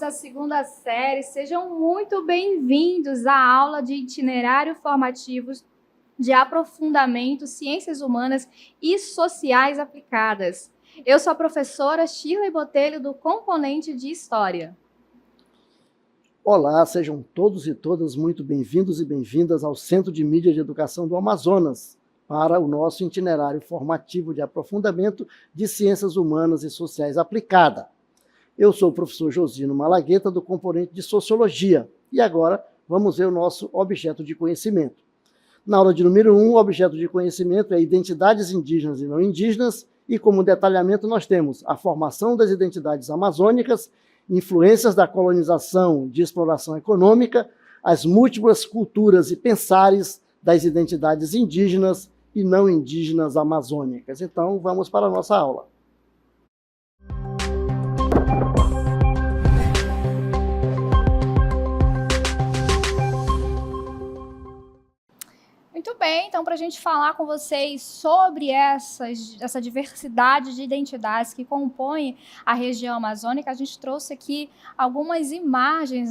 da segunda série, sejam muito bem-vindos à aula de itinerário formativo de aprofundamento, ciências humanas e sociais aplicadas. Eu sou a professora Shirley Botelho, do componente de História. Olá, sejam todos e todas muito bem-vindos e bem-vindas ao Centro de Mídia de Educação do Amazonas, para o nosso itinerário formativo de aprofundamento de ciências humanas e sociais aplicada. Eu sou o professor Josino Malagueta, do componente de Sociologia, e agora vamos ver o nosso objeto de conhecimento. Na aula de número 1, o objeto de conhecimento é identidades indígenas e não indígenas, e como detalhamento nós temos a formação das identidades amazônicas, influências da colonização de exploração econômica, as múltiplas culturas e pensares das identidades indígenas e não indígenas amazônicas. Então, vamos para a nossa aula. Muito bem, então para a gente falar com vocês sobre essa diversidade de identidades que compõem a região amazônica, a gente trouxe aqui algumas imagens,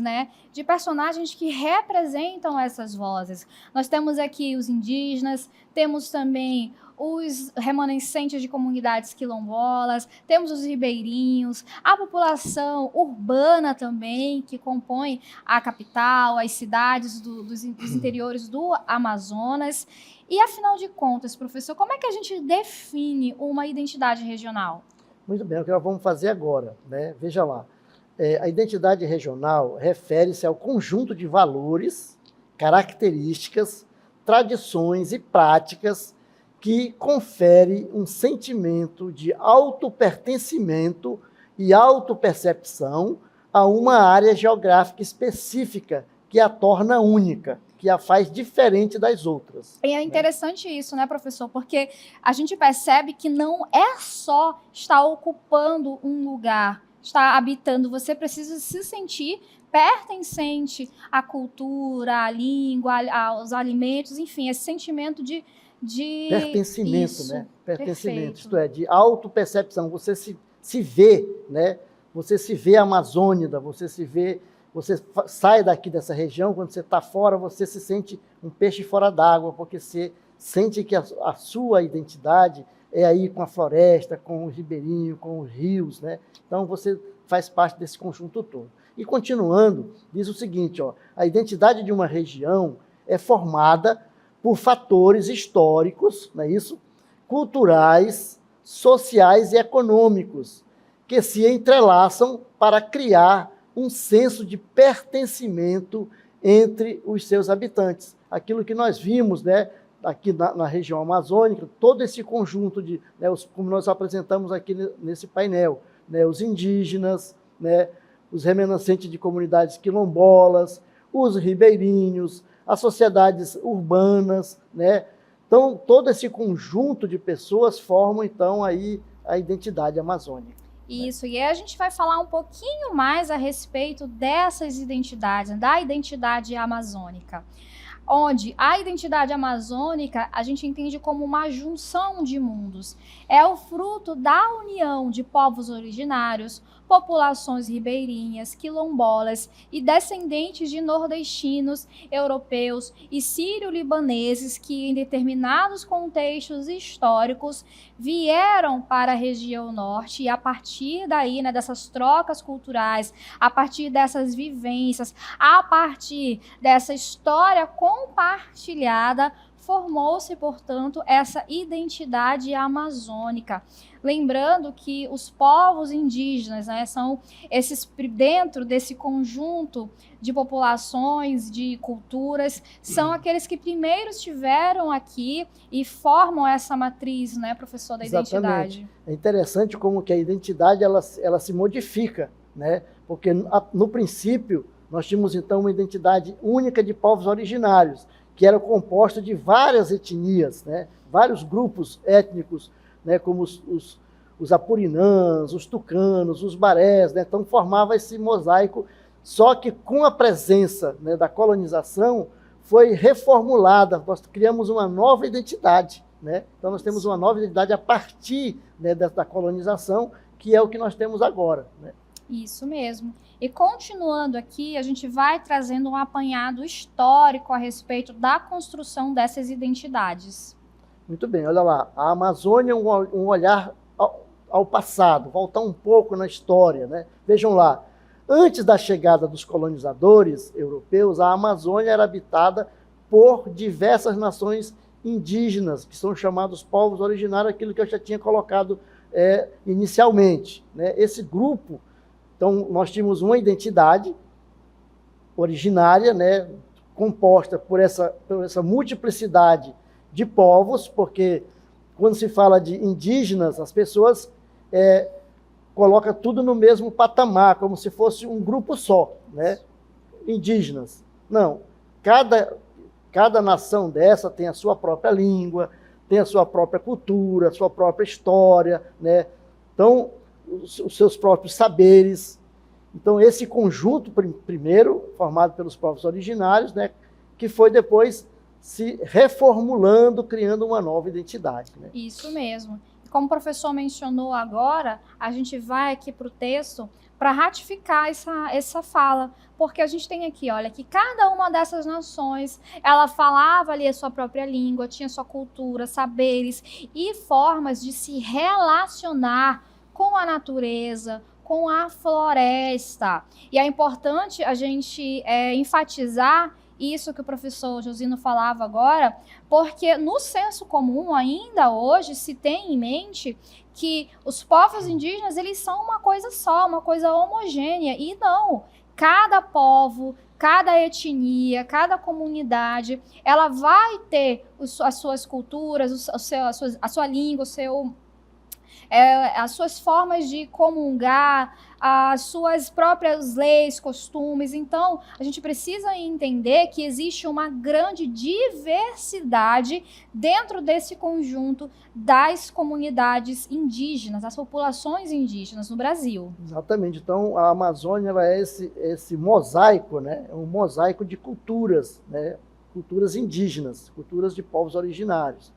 de personagens que representam essas vozes. Nós temos aqui os indígenas, temos também os remanescentes de comunidades quilombolas, temos os ribeirinhos, a população urbana também, que compõe a capital, as cidades dos interiores do Amazonas. E, afinal de contas, professor, como é que a gente define uma identidade regional? Muito bem, é o que nós vamos fazer agora, Veja lá, a identidade regional refere-se ao conjunto de valores, características, tradições e práticas que confere um sentimento de autopertencimento e autopercepção a uma área geográfica específica que a torna única, que a faz diferente das outras. E é interessante isso, professor? Porque a gente percebe que não é só estar ocupando um lugar, estar habitando, você precisa se sentir pertencente à cultura, à língua, aos alimentos, enfim, esse sentimento de pertencimento, isso, Pertencimento, perfeito. Isto é, de autopercepção. Você se vê, Você se vê amazônida, você sai daqui dessa região, quando você está fora, você se sente um peixe fora d'água, porque você sente que a sua identidade é aí com a floresta, com o ribeirinho, com os rios, Então você faz parte desse conjunto todo. E continuando, diz o seguinte, a identidade de uma região é formada por fatores históricos, não é isso? Culturais, sociais e econômicos, que se entrelaçam para criar um senso de pertencimento entre os seus habitantes. Aquilo que nós vimos, aqui na região amazônica, todo esse conjunto de, como nós apresentamos aqui nesse painel, os indígenas, os remanescentes de comunidades quilombolas, os ribeirinhos, as sociedades urbanas, Então, todo esse conjunto de pessoas formam, então, aí a identidade amazônica. Isso, e aí a gente vai falar um pouquinho mais a respeito dessas identidades, da identidade amazônica, onde a identidade amazônica a gente entende como uma junção de mundos. É o fruto da união de povos originários, populações ribeirinhas, quilombolas e descendentes de nordestinos, europeus e sírio-libaneses que, em determinados contextos históricos, vieram para a região norte e, a partir daí, dessas trocas culturais, a partir dessas vivências, a partir dessa história compartilhada, formou-se, portanto, essa identidade amazônica. Lembrando que os povos indígenas, são esses, dentro desse conjunto de populações, de culturas, são aqueles que primeiro estiveram aqui e formam essa matriz, professor, da Exatamente. identidade. É interessante como que a identidade ela se modifica, Porque no princípio nós tínhamos então uma identidade única de povos originários, que era composta de várias etnias, vários grupos étnicos, como os apurinãs, os tucanos, os barés, Então formava esse mosaico, só que com a presença da colonização foi reformulada, nós criamos uma nova identidade, Então nós temos uma nova identidade a partir da colonização, que é o que nós temos agora, Isso mesmo. E continuando aqui, a gente vai trazendo um apanhado histórico a respeito da construção dessas identidades. Muito bem, olha lá, a Amazônia é um olhar ao passado, voltar um pouco na história, né? Vejam lá, antes da chegada dos colonizadores europeus, a Amazônia era habitada por diversas nações indígenas, que são chamados povos originários, aquilo que eu já tinha colocado inicialmente, né? Esse grupo, então, nós tínhamos uma identidade originária, né, composta por essa multiplicidade de povos, porque quando se fala de indígenas, as pessoas colocam tudo no mesmo patamar, como se fosse um grupo só, né? Indígenas. Não, cada nação dessa tem a sua própria língua, tem a sua própria cultura, a sua própria história, né? Então, os seus próprios saberes. Então, esse conjunto, primeiro, formado pelos povos originários, né, que foi depois se reformulando, criando uma nova identidade. Né? Isso mesmo. Como o professor mencionou agora, a gente vai aqui para o texto para ratificar essa fala, porque a gente tem aqui, olha, que cada uma dessas nações, ela falava ali a sua própria língua, tinha sua cultura, saberes e formas de se relacionar com a natureza, com a floresta. E é importante a gente enfatizar isso que o professor Josino falava agora, porque no senso comum ainda hoje se tem em mente que os povos indígenas, eles são uma coisa só, uma coisa homogênea, e não. Cada povo, cada etnia, cada comunidade, ela vai ter as suas culturas, a sua língua, as suas formas de comungar, as suas próprias leis, costumes. Então, a gente precisa entender que existe uma grande diversidade dentro desse conjunto das comunidades indígenas, das populações indígenas no Brasil. Exatamente. Então, a Amazônia ela é esse mosaico, né? É um mosaico de culturas, né? Culturas indígenas, culturas de povos originários.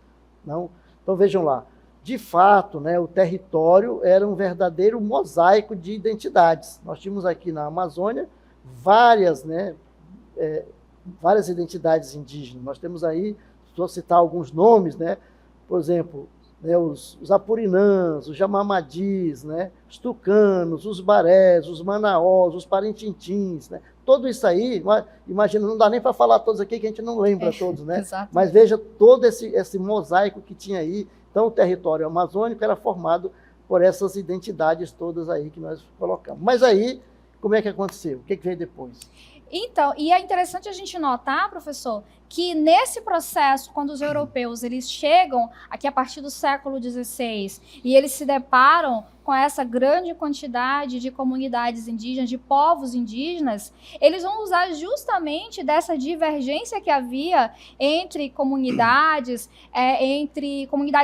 Não? Então, vejam lá. De fato, né, o território era um verdadeiro mosaico de identidades. Nós tínhamos aqui na Amazônia várias identidades indígenas. Nós temos aí, vou citar alguns nomes, né, por exemplo, né, os apurinãs, os jamamadis, né, os tucanos, os barés, os manaós, os parintintins, né, tudo isso aí, imagina, não dá nem para falar todos aqui que a gente não lembra todos, né? Mas veja todo esse mosaico que tinha aí. Então, o território amazônico era formado por essas identidades todas aí que nós colocamos. Mas aí, como é que aconteceu? O que veio depois? Então, e é interessante a gente notar, professor, que nesse processo, quando os europeus eles chegam aqui a partir do século XVI e eles se deparam com essa grande quantidade de comunidades indígenas, de povos indígenas, eles vão usar justamente dessa divergência que havia entre comunidades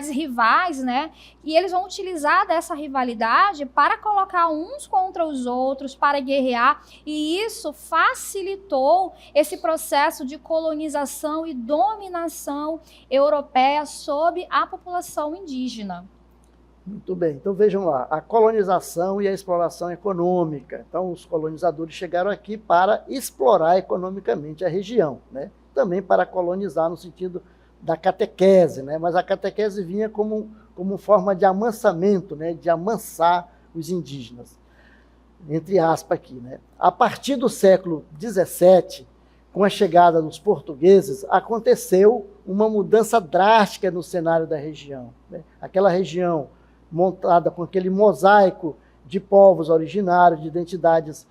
rivais, né? E eles vão utilizar dessa rivalidade para colocar uns contra os outros, para guerrear, e isso facilitou esse processo de colonização e dominação europeia sobre a população indígena. Muito bem, então vejam lá, a colonização e a exploração econômica. Então, os colonizadores chegaram aqui para explorar economicamente a região, né? Também para colonizar no sentido da catequese, né? Mas a catequese vinha como forma de amansamento, né? De amansar os indígenas, entre aspas aqui, né? A partir do século XVII, com a chegada dos portugueses, aconteceu uma mudança drástica no cenário da região, né? Aquela região montada com aquele mosaico de povos originários, de identidades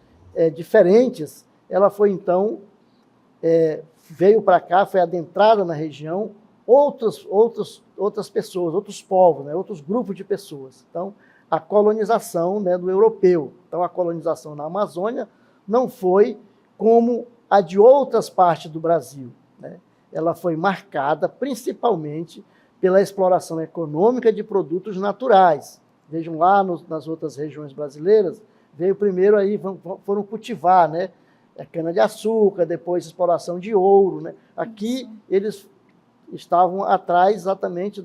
diferentes, ela foi então, veio para cá, foi adentrada na região, outras pessoas, outros povos, né, outros grupos de pessoas. Então, a colonização, né, do europeu. Então, a colonização na Amazônia não foi como a de outras partes do Brasil, né? Ela foi marcada principalmente pela exploração econômica de produtos naturais. Vejam lá nas outras regiões brasileiras, veio primeiro aí, foram cultivar, né? A cana-de-açúcar, depois exploração de ouro, né? Aqui eles estavam atrás exatamente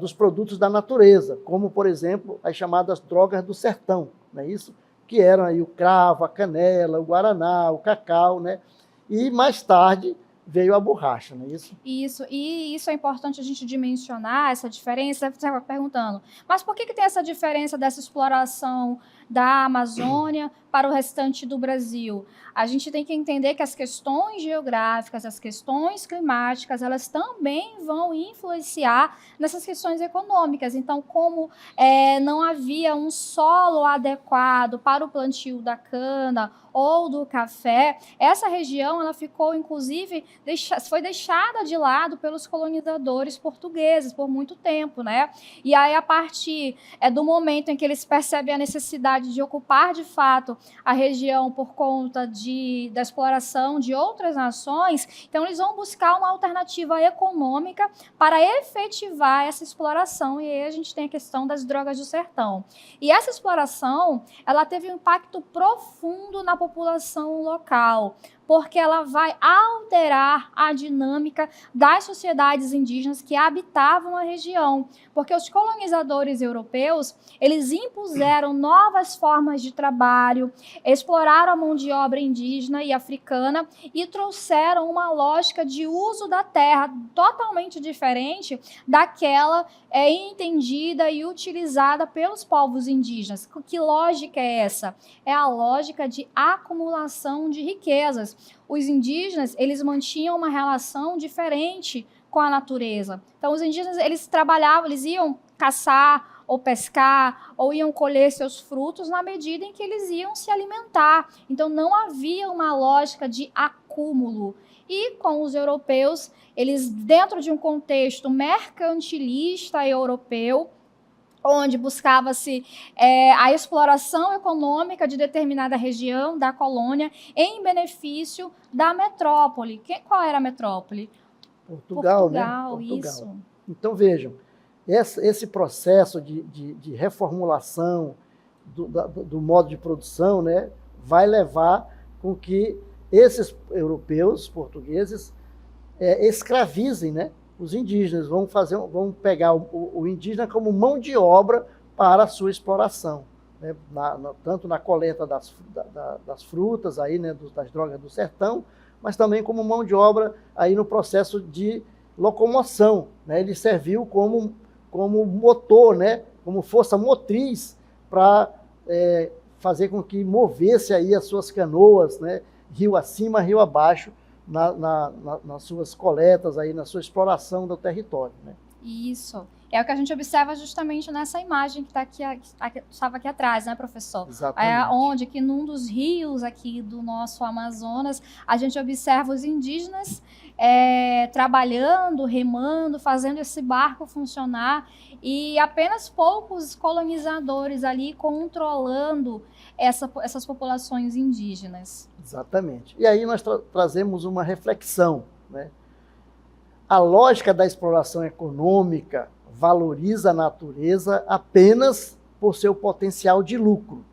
dos produtos da natureza, como, por exemplo, as chamadas drogas do sertão, não é isso? que eram aí o cravo, a canela, o guaraná, o cacau, né? E mais tarde veio a borracha, não é isso? Isso, e isso é importante a gente dimensionar, essa diferença. Você estava perguntando, mas por que tem essa diferença dessa exploração da Amazônia para o restante do Brasil? A gente tem que entender que as questões geográficas, as questões climáticas, elas também vão influenciar nessas questões econômicas. Então, como não havia um solo adequado para o plantio da cana ou do café, essa região ela ficou, inclusive, foi deixada de lado pelos colonizadores portugueses por muito tempo, né? E aí, a partir do momento em que eles percebem a necessidade de ocupar, de fato, a região por conta da exploração de outras nações, então eles vão buscar uma alternativa econômica para efetivar essa exploração, e aí a gente tem a questão das drogas do sertão. E essa exploração, ela teve um impacto profundo na população local, porque ela vai alterar a dinâmica das sociedades indígenas que habitavam a região. Porque os colonizadores europeus, eles impuseram novas formas de trabalho, exploraram a mão de obra indígena e africana e trouxeram uma lógica de uso da terra totalmente diferente daquela entendida e utilizada pelos povos indígenas. Que lógica é essa? É a lógica de acumulação de riquezas. Os indígenas, eles mantinham uma relação diferente com a natureza. Então, os indígenas, eles trabalhavam, eles iam caçar ou pescar, ou iam colher seus frutos na medida em que eles iam se alimentar. Então, não havia uma lógica de acúmulo. E com os europeus, eles, dentro de um contexto mercantilista europeu, onde buscava-se a exploração econômica de determinada região da colônia em benefício da metrópole. Qual era a metrópole? Portugal, né? Portugal, isso. Então, vejam, esse processo de reformulação do modo de produção, né, vai levar com que esses europeus, portugueses, escravizem, né, os indígenas, vão pegar o indígena como mão de obra para a sua exploração, né, tanto na coleta das frutas, aí, né, das drogas do sertão, mas também como mão de obra aí no processo de locomoção, né? Ele serviu como motor, né? Como força motriz para fazer com que movesse aí as suas canoas, né? Rio acima, rio abaixo, nas suas coletas, aí, na sua exploração do território, né? Isso. É o que a gente observa justamente nessa imagem que estava aqui atrás, né, professor? Exatamente. Onde que num dos rios aqui do nosso Amazonas, a gente observa os indígenas trabalhando, remando, fazendo esse barco funcionar, e apenas poucos colonizadores ali controlando essas populações indígenas. Exatamente. E aí nós trazemos uma reflexão, né? A lógica da exploração econômica valoriza a natureza apenas por seu potencial de lucro.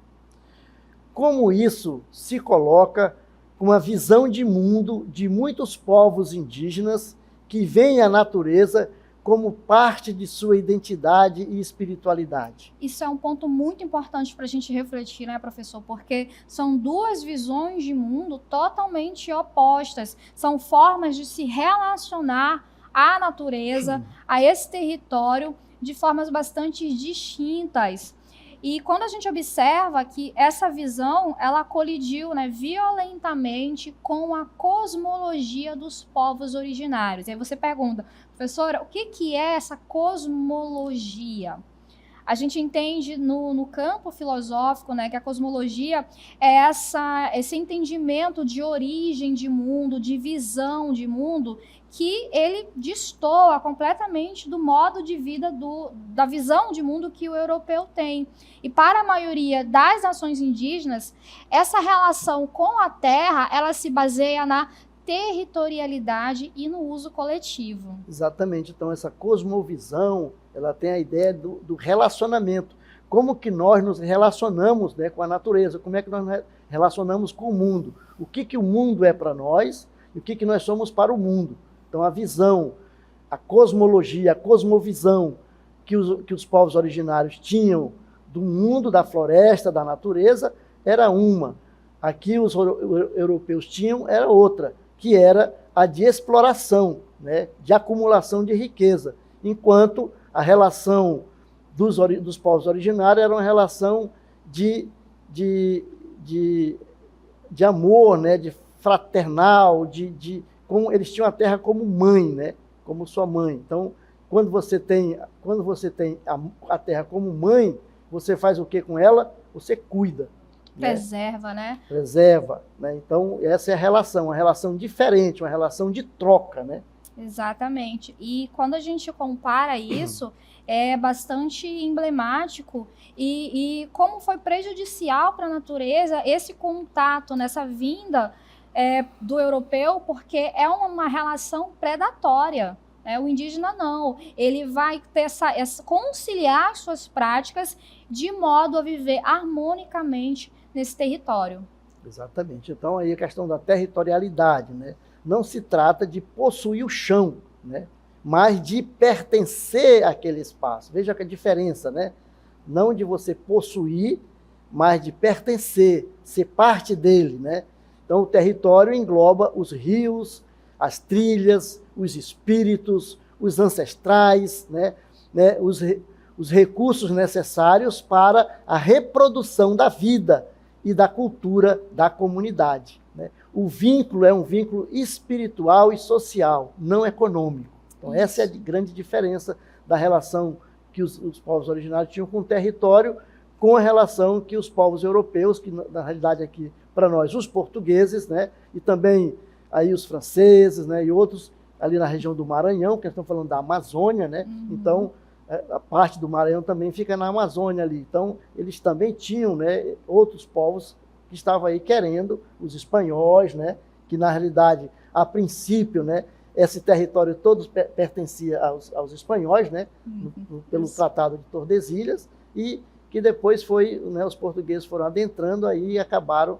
Como isso se coloca com uma visão de mundo de muitos povos indígenas que veem a natureza como parte de sua identidade e espiritualidade? Isso é um ponto muito importante para a gente refletir, né, professor? Porque são duas visões de mundo totalmente opostas. São formas de se relacionar à natureza, a esse território, de formas bastante distintas. E quando a gente observa que essa visão, ela colidiu, né, violentamente com a cosmologia dos povos originários. E aí você pergunta, professora, o que é essa cosmologia? A gente entende no campo filosófico, né, que a cosmologia é esse entendimento de origem de mundo, de visão de mundo, que ele destoa completamente do modo de vida, da visão de mundo que o europeu tem. E para a maioria das nações indígenas, essa relação com a terra, ela se baseia na territorialidade e no uso coletivo. Exatamente. Então, essa cosmovisão, ela tem a ideia do relacionamento. Como que nós nos relacionamos, né, com a natureza? Como é que nós nos relacionamos com o mundo? O que o mundo é para nós e o que nós somos para o mundo? Então, a visão, a cosmologia, a cosmovisão que os povos originários tinham do mundo, da floresta, da natureza, era uma. Aqui os europeus tinham, era outra, que era a de exploração, né, de acumulação de riqueza, enquanto a relação dos povos originários era uma relação de amor, né, de fraternal, como eles tinham a terra como mãe, né, como sua mãe. Então, quando você tem a terra como mãe, você faz o que com ela? Você cuida. Preserva, né? Preserva, né? Então, essa é a relação, uma relação diferente, uma relação de troca, né? Exatamente. E quando a gente compara isso, é bastante emblemático e como foi prejudicial para a natureza esse contato, nessa vinda do europeu, porque é uma relação predatória. O indígena não, ele vai ter conciliar suas práticas de modo a viver harmonicamente nesse território. Exatamente. Então, aí a questão da territorialidade, né? Não se trata de possuir o chão, né? Mas de pertencer àquele espaço. Veja que a diferença, né? Não de você possuir, mas de pertencer, ser parte dele, né? Então, o território engloba os rios, as trilhas, os espíritos, os ancestrais, né? Os recursos necessários para a reprodução da vida e da cultura da comunidade, né? O vínculo é um vínculo espiritual e social, não econômico. Então, essa é a grande diferença da relação que os povos originários tinham com o território, com a relação que os povos europeus, que na realidade aqui para nós, os portugueses, né? E também aí os franceses, né? E outros ali na região do Maranhão, que estão falando da Amazônia, né? Então, a parte do Maranhão também fica na Amazônia ali. Então, eles também tinham, né, outros povos que estavam aí querendo, os espanhóis, né, que na realidade, a princípio, né, esse território todo pertencia aos espanhóis, né, pelo Tratado de Tordesilhas, e que depois né, os portugueses foram adentrando aí e acabaram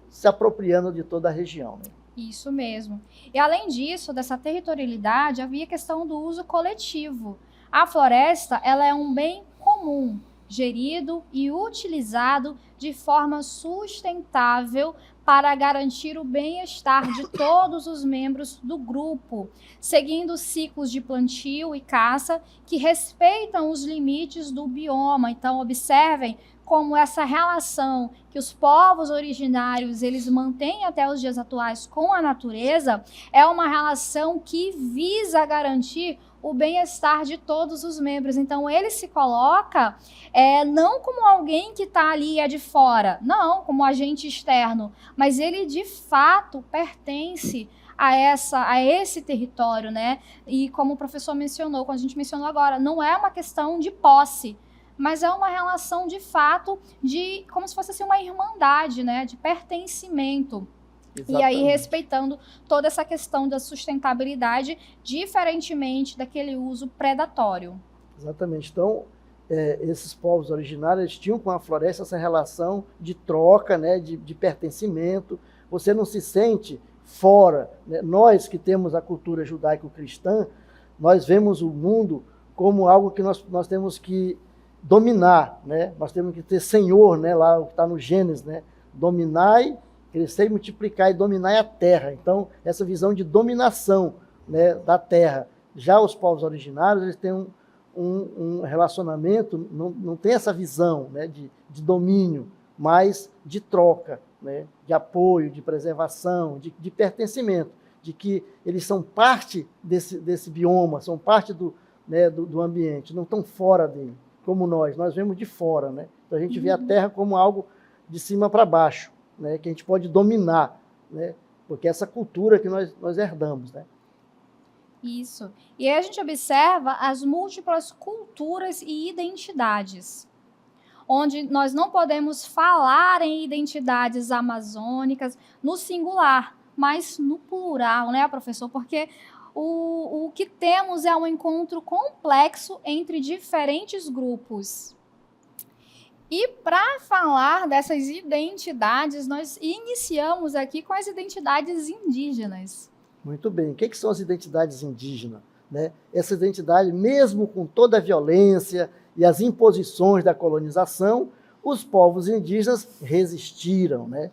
se apropriando de toda a região, né? Isso mesmo. E além disso, dessa territorialidade, havia a questão do uso coletivo. A floresta, ela é um bem comum, gerido e utilizado de forma sustentável para garantir o bem-estar de todos os membros do grupo, seguindo ciclos de plantio e caça que respeitam os limites do bioma. Então, observem como essa relação que os povos originários eles mantêm até os dias atuais com a natureza é uma relação que visa garantir o bem-estar de todos os membros. Então, ele se coloca não como alguém que está ali e é de fora, não, como agente externo, mas ele, de fato, pertence a esse território, né? E como o professor mencionou, como a gente mencionou agora, não é uma questão de posse, mas é uma relação, de fato, como se fosse assim, uma irmandade, né? De pertencimento. Exatamente. E aí, respeitando toda essa questão da sustentabilidade, diferentemente daquele uso predatório. Exatamente. Então, esses povos originários eles tinham com a floresta essa relação de troca, né, de pertencimento. Você não se sente fora, né? Nós que temos a cultura judaico-cristã, nós vemos o mundo como algo que nós temos que dominar, né? Nós temos que ter senhor, né? Lá o que está no Gênesis, né? Dominai, crescer e multiplicar e dominar a terra. Então, essa visão de dominação, né, da terra. Já os povos originários, eles têm um relacionamento, não tem essa visão, né, de domínio, mas de troca, né, de apoio, de preservação, de pertencimento, de que eles são parte desse bioma, são parte do ambiente, não estão fora dele, como nós vemos de fora, né? Então a gente vê a terra como algo de cima para baixo, né, que a gente pode dominar, né, porque é essa cultura que nós herdamos, né? Isso. E aí a gente observa as múltiplas culturas e identidades, onde nós não podemos falar em identidades amazônicas no singular, mas no plural, né, professor? Porque o que temos é um encontro complexo entre diferentes grupos. E para falar dessas identidades, nós iniciamos aqui com as identidades indígenas. Muito bem. O que são as identidades indígenas, né? Essa identidade, mesmo com toda a violência e as imposições da colonização, os povos indígenas resistiram, né?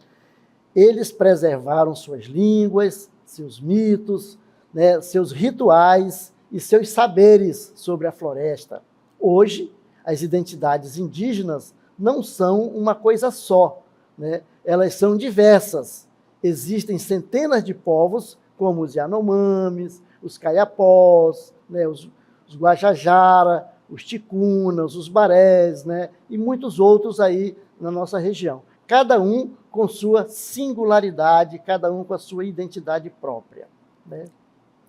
Eles preservaram suas línguas, seus mitos, né, seus rituais e seus saberes sobre a floresta. Hoje, as identidades indígenas não são uma coisa só, né? Elas são diversas. Existem centenas de povos, como os Yanomamis, os Kayapós, né, os Guajajara, os Ticunas, os Barés, né, e muitos outros aí na nossa região. Cada um com sua singularidade, cada um com a sua identidade própria, né?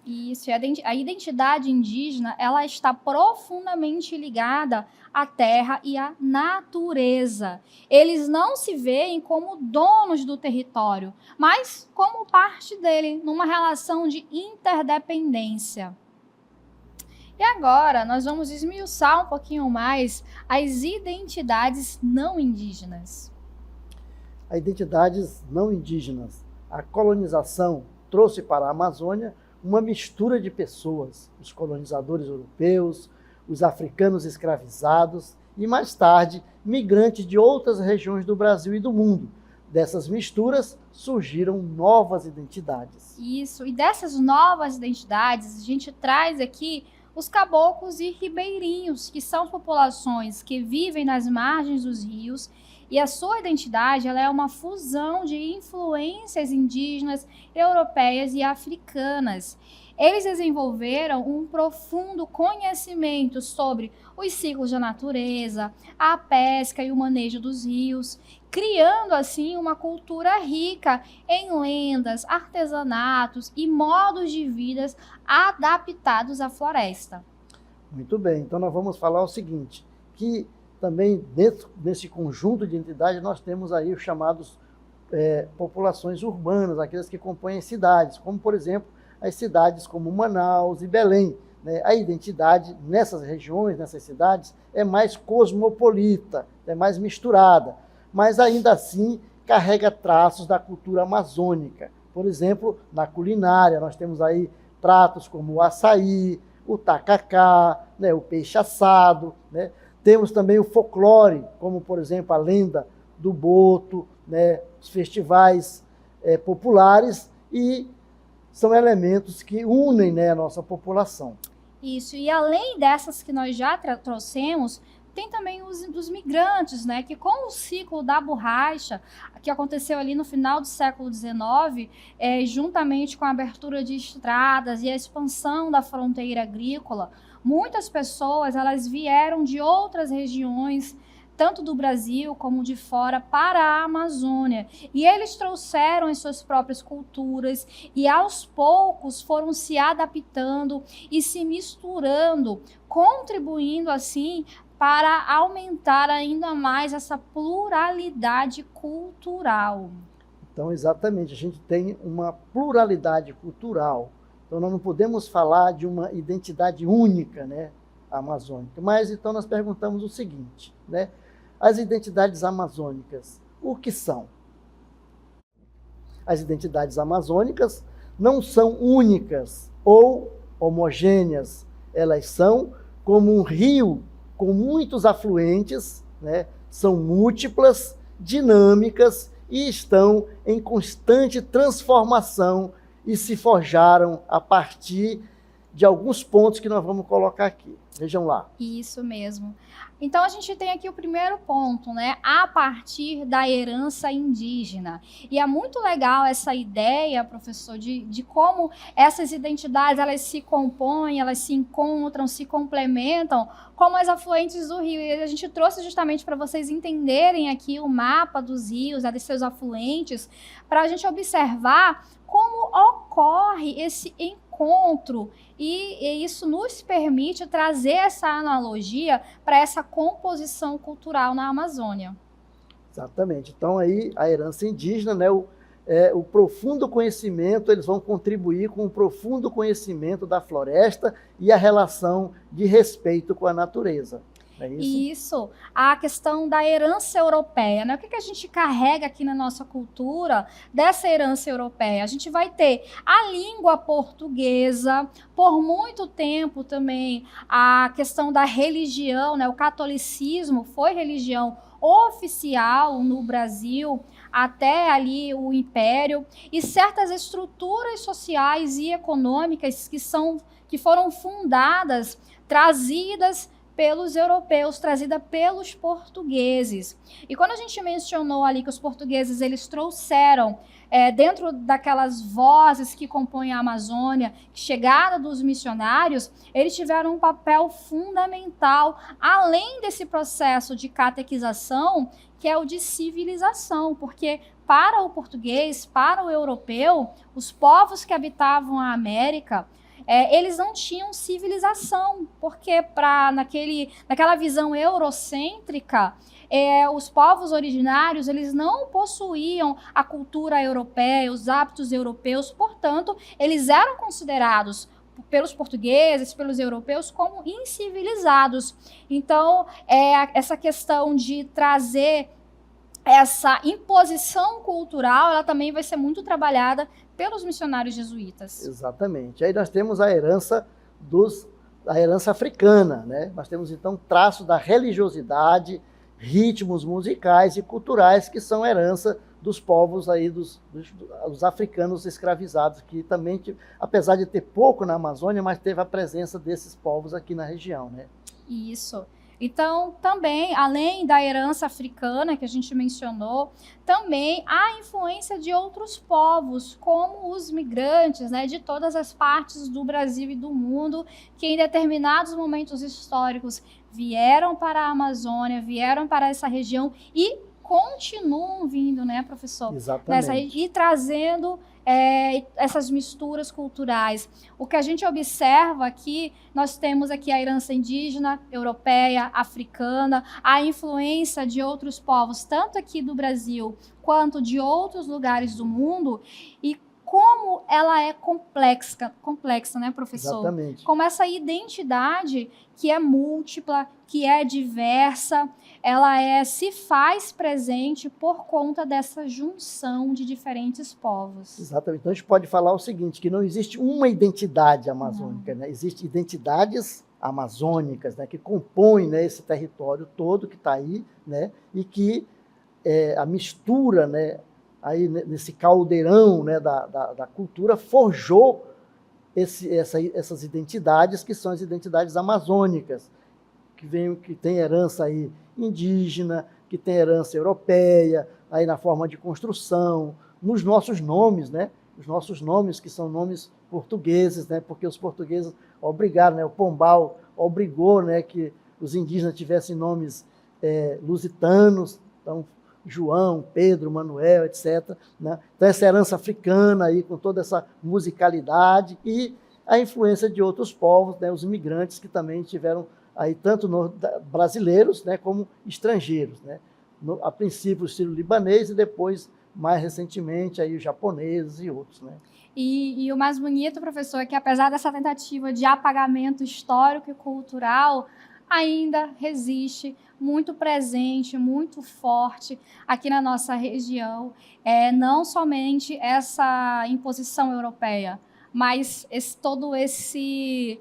Isso, a identidade indígena, ela está profundamente ligada à terra e à natureza. Eles não se veem como donos do território, mas como parte dele, numa relação de interdependência. E agora, nós vamos esmiuçar um pouquinho mais as identidades não indígenas. As identidades não indígenas. A colonização trouxe para a Amazônia uma mistura de pessoas, os colonizadores europeus, os africanos escravizados e, mais tarde, migrantes de outras regiões do Brasil e do mundo. Dessas misturas surgiram novas identidades. Isso, e dessas novas identidades, a gente traz aqui os caboclos e ribeirinhos, que são populações que vivem nas margens dos rios, e a sua identidade ela é uma fusão de influências indígenas, europeias e africanas. Eles desenvolveram um profundo conhecimento sobre os ciclos da natureza, a pesca e o manejo dos rios, criando assim uma cultura rica em lendas, artesanatos e modos de vida adaptados à floresta. Muito bem, então nós vamos falar o seguinte, que também nesse conjunto de entidades nós temos aí os chamados populações urbanas, aquelas que compõem cidades, como por exemplo as cidades como Manaus e Belém, né? A identidade nessas regiões, nessas cidades, é mais cosmopolita, é mais misturada, mas ainda assim carrega traços da cultura amazônica. Por exemplo, na culinária nós temos aí pratos como o açaí, o tacacá, né? O peixe assado, né? Temos também o folclore, como, por exemplo, a lenda do boto, né, os festivais populares, e são elementos que unem, né, a nossa população. Isso, e além dessas que nós já trouxemos, tem também os migrantes, né, que com o ciclo da borracha, que aconteceu ali no final do século XIX, juntamente com a abertura de estradas e a expansão da fronteira agrícola, muitas pessoas elas vieram de outras regiões, tanto do Brasil como de fora, para a Amazônia. E eles trouxeram as suas próprias culturas e, aos poucos, foram se adaptando e se misturando, contribuindo, assim, para aumentar ainda mais essa pluralidade cultural. Então, exatamente, a gente tem uma pluralidade cultural. Então, nós não podemos falar de uma identidade única, né, amazônica. Mas, então, nós perguntamos o seguinte, né? As identidades amazônicas, o que são? As identidades amazônicas não são únicas ou homogêneas. Elas são como um rio com muitos afluentes, né? São múltiplas, dinâmicas e estão em constante transformação e se forjaram a partir de alguns pontos que nós vamos colocar aqui. Vejam lá. Isso mesmo. Então, a gente tem aqui o primeiro ponto, né? A partir da herança indígena. E é muito legal essa ideia, professor, de como essas identidades, elas se compõem, elas se encontram, se complementam, como as afluentes do rio. E a gente trouxe justamente para vocês entenderem aqui o mapa dos rios, dos seus afluentes, para a gente observar como ocorre esse encontro, e isso nos permite trazer essa analogia para essa composição cultural na Amazônia. Exatamente. Então, aí, a herança indígena, né, o profundo conhecimento, eles vão contribuir com o profundo conhecimento da floresta e a relação de respeito com a natureza. É isso? Isso, a questão da herança europeia, né? O que a gente carrega aqui na nossa cultura dessa herança europeia? A gente vai ter a língua portuguesa, por muito tempo também a questão da religião, né? O catolicismo foi religião oficial no Brasil até ali o Império, e certas estruturas sociais e econômicas que foram fundadas, trazidas pelos europeus, trazida pelos portugueses. E quando a gente mencionou ali que os portugueses eles trouxeram dentro daquelas vozes que compõem a Amazônia, chegada dos missionários, eles tiveram um papel fundamental, além desse processo de catequização, que é o de civilização, porque para o português, para o europeu, os povos que habitavam a América, eles não tinham civilização, porque naquela visão eurocêntrica, os povos originários eles não possuíam a cultura europeia, os hábitos europeus, portanto, eles eram considerados pelos portugueses, pelos europeus, como incivilizados. Então, essa questão de trazer essa imposição cultural, ela também vai ser muito trabalhada pelos missionários jesuítas. Exatamente. Aí nós temos a herança africana, né? Nós temos então traços da religiosidade, ritmos musicais e culturais que são herança dos povos aí dos africanos escravizados, que também, apesar de ter pouco na Amazônia, mas teve a presença desses povos aqui na região, né? Isso. Então, também, além da herança africana que a gente mencionou, também há influência de outros povos, como os migrantes, né, de todas as partes do Brasil e do mundo, que em determinados momentos históricos vieram para a Amazônia, vieram para essa região e continuam vindo, né, professor? Exatamente. E trazendo essas misturas culturais. O que a gente observa aqui, nós temos aqui a herança indígena, europeia, africana, a influência de outros povos, tanto aqui do Brasil quanto de outros lugares do mundo, e como ela é complexa, né, professor? Exatamente. Como essa identidade que é múltipla, que é diversa, ela se faz presente por conta dessa junção de diferentes povos. Exatamente. Então a gente pode falar o seguinte, que não existe uma identidade amazônica, né? Existem identidades amazônicas, né, que compõem, né, esse território todo que está aí, né, e que a mistura, né, aí nesse caldeirão, né, da cultura forjou essas identidades que são as identidades amazônicas, que tem herança aí indígena, que tem herança europeia, aí na forma de construção, nos nossos nomes, né? Os nossos nomes que são nomes portugueses, né? Porque os portugueses obrigaram, né? O Pombal obrigou, né, que os indígenas tivessem nomes lusitanos, então João, Pedro, Manuel, etc., né? Então essa herança africana aí com toda essa musicalidade e a influência de outros povos, né? Os imigrantes que também tiveram aí tanto brasileiros, né, como estrangeiros, né? A princípio o estilo libanês e depois, mais recentemente, aí os japoneses e outros, né? E o mais bonito, professor, é que apesar dessa tentativa de apagamento histórico e cultural, ainda resiste muito presente, muito forte aqui na nossa região, não somente essa imposição europeia, mas todo esse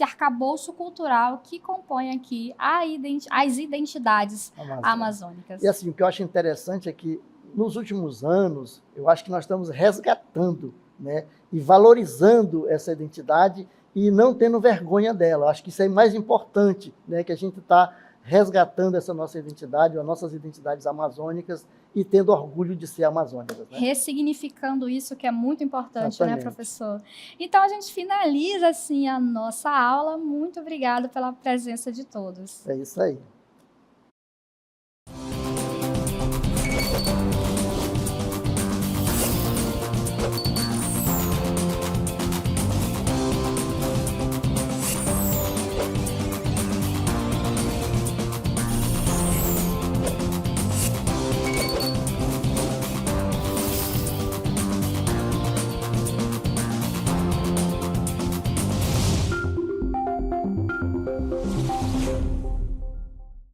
arcabouço cultural que compõe aqui as identidades amazônicas. E assim, o que eu acho interessante é que, nos últimos anos, eu acho que nós estamos resgatando, né, e valorizando essa identidade e não tendo vergonha dela. Eu acho que isso é mais importante, né, que a gente está resgatando essa nossa identidade, as nossas identidades amazônicas e tendo orgulho de ser amazônicas, né? Ressignificando isso, que é muito importante, exatamente, né, professor? Então, a gente finaliza, assim, a nossa aula. Muito obrigada pela presença de todos. É isso aí.